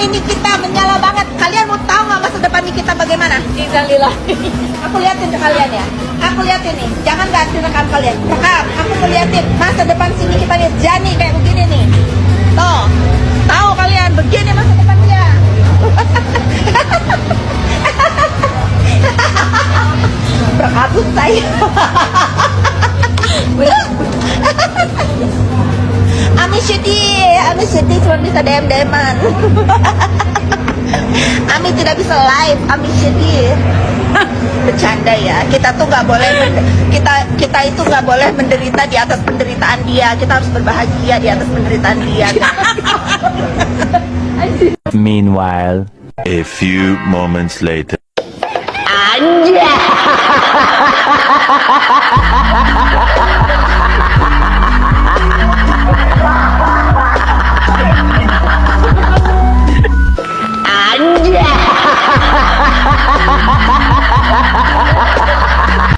Nikita menyala banget. Kalian mau tahu nggak masa depan Nikita bagaimana? Innalillah. Aku liatin ke kalian ya. Aku liatin nih. Jangan ganti rekam kalian. Rekam. Aku mau liatin masa depan sini kita lihat Jani kayak begini nih. Tuh. Tahu kalian begini masa depan dia. Berkabut saya. Ami sedih cuma bisa DM-DM-an. Ami tidak bisa live, Ami sedih. Bercanda ya, kita tuh nggak boleh kita itu nggak boleh menderita di atas penderitaan dia. Kita harus berbahagia di atas penderitaan dia. Meanwhile, a few moments later. Anjay.